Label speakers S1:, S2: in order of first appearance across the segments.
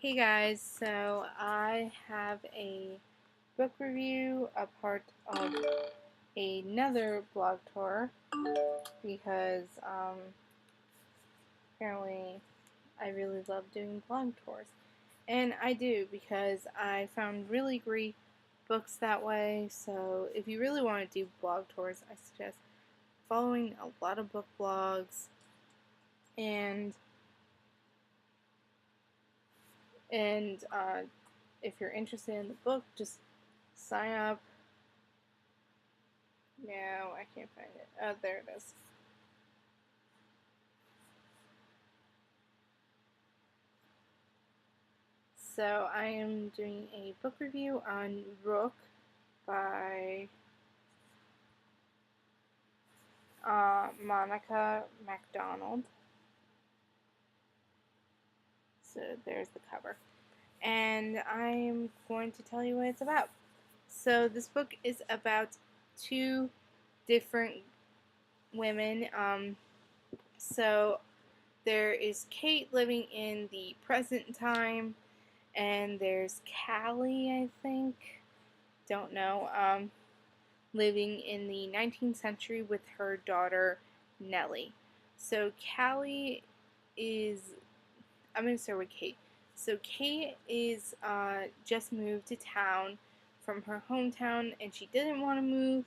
S1: Hey guys, so I have a book review, a part of another blog tour, because apparently I really love doing blog tours. And I do, because I found really great books that way. So if you really want to do blog tours, I suggest following a lot of book blogs and and if you're interested in the book, just sign up. No, I can't find it. Oh, there it is. So I am doing a book review on Rook by Monica Macdonald. So there's the cover. And I'm going to tell you what it's about. So this book is about two different women. So there is Kate living in the present time, and there's Callie, I think. Don't know. Living in the 19th century with her daughter Nellie. So Callie is, I'm going to start with Kate. So Kate is just moved to town from her hometown, and she didn't want to move,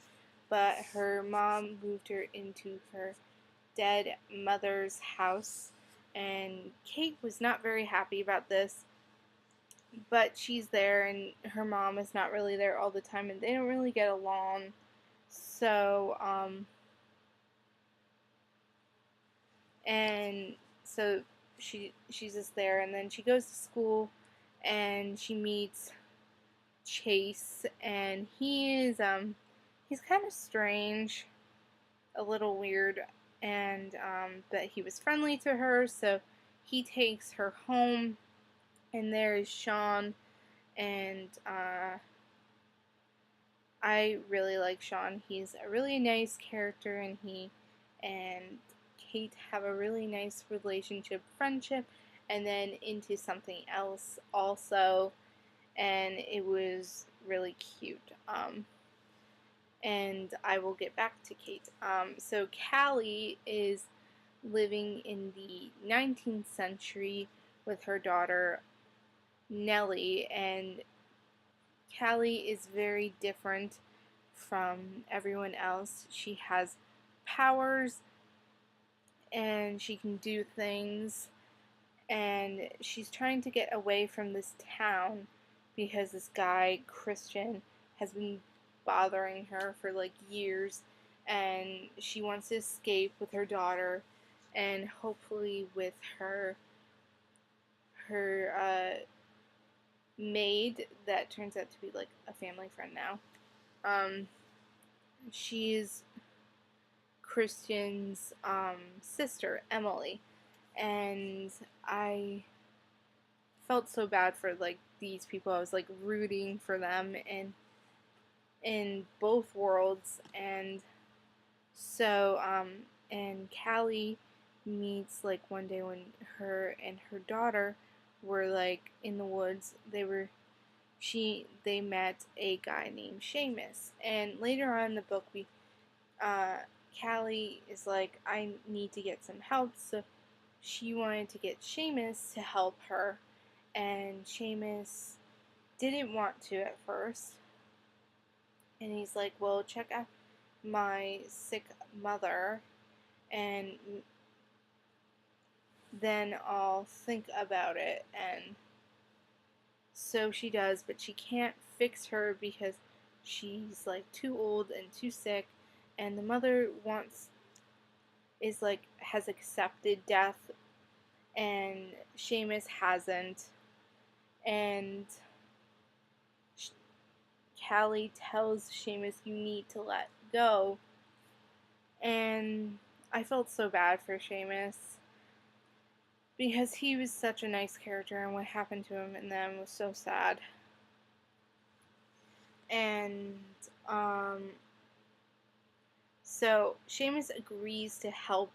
S1: but her mom moved her into her dead mother's house, and Kate was not very happy about this, but she's there, and her mom is not really there all the time, and they don't really get along. So, and so she's just there, and then she goes to school, and she meets Chase, and he's kind of strange, a little weird, and but he was friendly to her, so he takes her home, and there is Sean, and I really like Sean. He's a really nice character, and he and Kate have a really nice relationship, friendship, and then into something else also, and it was really cute. And I will get back to Kate. So Callie is living in the 19th century with her daughter Nellie, and Callie is very different from everyone else. She has powers and she can do things, and she's trying to get away from this town because this guy, Christian, has been bothering her for like years, and she wants to escape with her daughter and hopefully with her maid that turns out to be like a family friend now. She's Christian's sister, Emily, and I felt so bad for like these people. I was like rooting for them in both worlds, and so and Callie meets like one day when her and her daughter were like in the woods. They met a guy named Seamus, and later on in the book we uh Callie is like, I need to get some help, so she wanted to get Seamus to help her, and Seamus didn't want to at first, and he's like, well, check out my sick mother, and then I'll think about it. And so she does, but she can't fix her because she's like too old and too sick, and the mother is like has accepted death, and Seamus hasn't, and Callie tells Seamus, you need to let go, and I felt so bad for Seamus because he was such a nice character, and what happened to him and them was so sad. And so Seamus agrees to help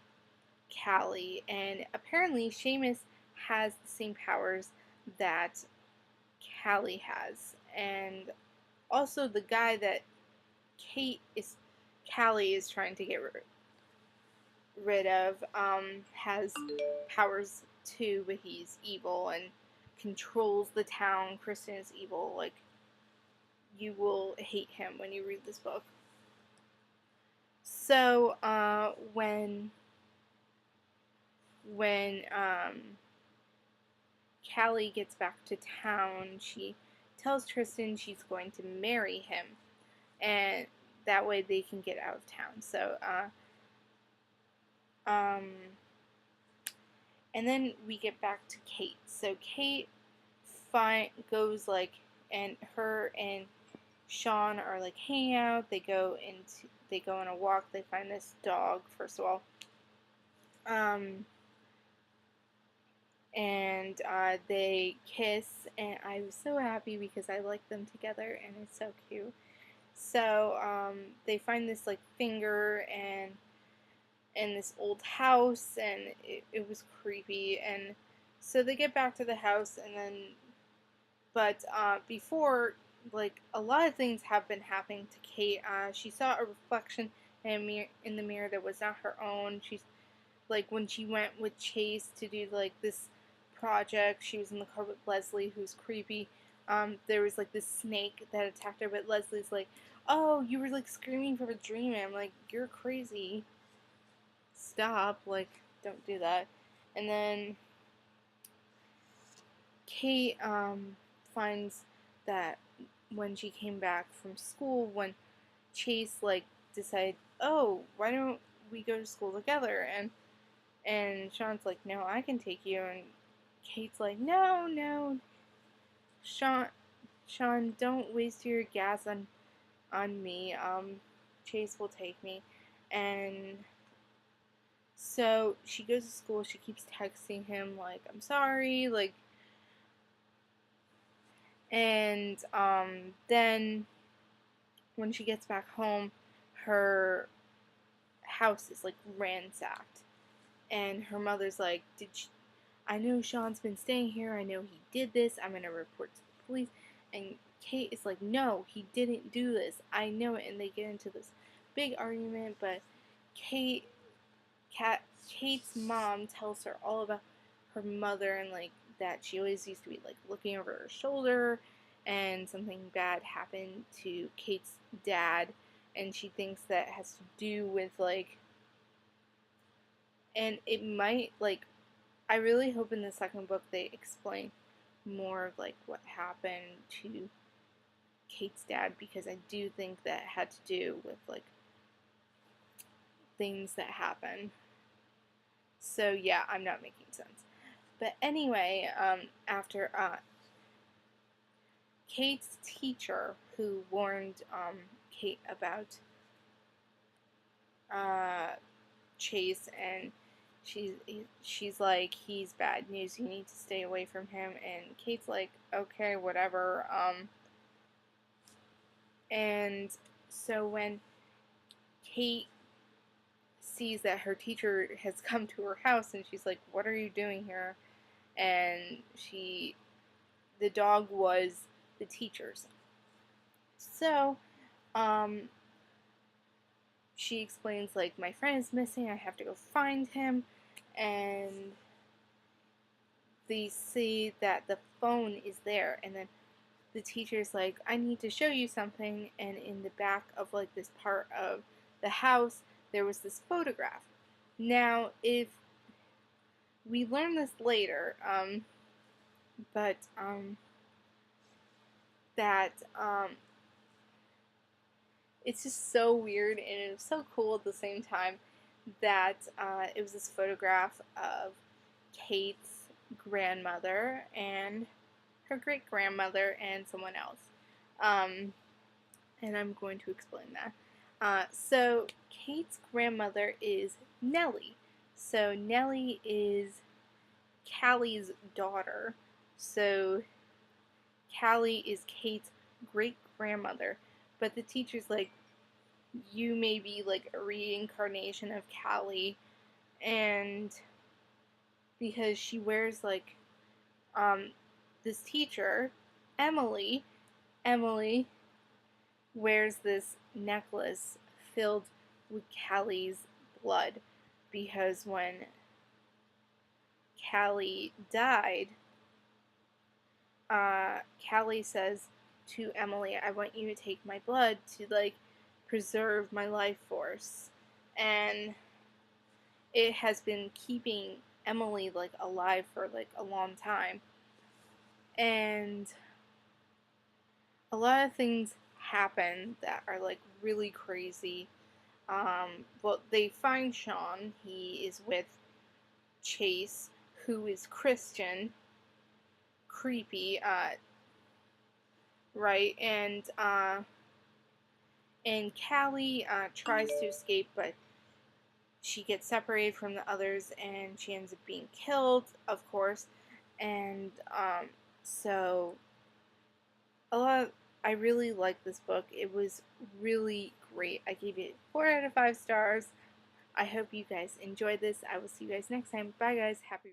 S1: Callie, and apparently Seamus has the same powers that Callie has, and also the guy that Callie is trying to get rid of has powers too, but he's evil and controls the town. Kristen is evil. Like, you will hate him when you read this book. So when Callie gets back to town, she tells Tristan she's going to marry him, and that way they can get out of town. So and then we get back to Kate. So Kate goes like, and her and Sean are like hanging out. They go on a walk. They find this dog, first of all. And they kiss, and I was so happy because I like them together, and it's so cute. So they find this like finger and in this old house, and it was creepy. And so they get back to the house, and then but before, like, a lot of things have been happening to Kate. She saw a reflection in the mirror that was not her own. She's like, when she went with Chase to do like this project, she was in the car with Leslie, who's creepy. There was like this snake that attacked her, but Leslie's like, "Oh, you were like screaming from a dream." And I'm like, "You're crazy. Stop. Like, don't do that." And then Kate finds that when she came back from school, when Chase like decided, "Oh, why don't we go to school together?" And Sean's like, "No, I can take you." And Kate's like, "No, no, Sean, don't waste your gas on me. Chase will take me." And so she goes to school. She keeps texting him like, "I'm sorry," like. And then when she gets back home, her house is like ransacked, and her mother's like, I know Sean's been staying here. I know he did this. I'm gonna report to the police." And Kate is like, "No, he didn't do this. I know it." And they get into this big argument, but Kate's mom tells her all about her mother, and like that she always used to be like looking over her shoulder, and something bad happened to Kate's dad, and she thinks that has to do with like, and it might like, I really hope in the second book they explain more of like what happened to Kate's dad, because I do think that had to do with like things that happen. So yeah, I'm not making sense. But anyway, after Kate's teacher, who warned Kate about Chase, and she's like, "He's bad news. You need to stay away from him." And Kate's like, "Okay, whatever." And so when Kate sees that her teacher has come to her house, and she's like, "What are you doing here?" And the dog was the teacher's. So, she explains, like, "My friend is missing, I have to go find him." And they see that the phone is there, and then the teacher's like, "I need to show you something." And in the back of like this part of the house, there was this photograph. Now, if we learn this later, but that it's just so weird, and it was so cool at the same time that it was this photograph of Kate's grandmother and her great grandmother and someone else. And I'm going to explain that. So Kate's grandmother is Nellie. So Nellie is Callie's daughter. So Callie is Kate's great grandmother. But the teacher's like, "You may be like a reincarnation of Callie," and because she wears like this teacher, Emily, Emily wears this necklace filled with Callie's blood because when Callie died, Callie says to Emily, I want you to take my blood to, like, preserve my life force. And it has been keeping Emily, like, alive for, like, a long time. And a lot of things happen that are, like, really crazy. Well, they find Sean. He is with Chase, who is Christian. Creepy, right? And Callie tries to escape, but she gets separated from the others, and she ends up being killed, of course. And so I really like this book. It was really great. I gave it 4 out of 5 stars. I hope you guys enjoyed this. I will see you guys next time. Bye, guys. Happy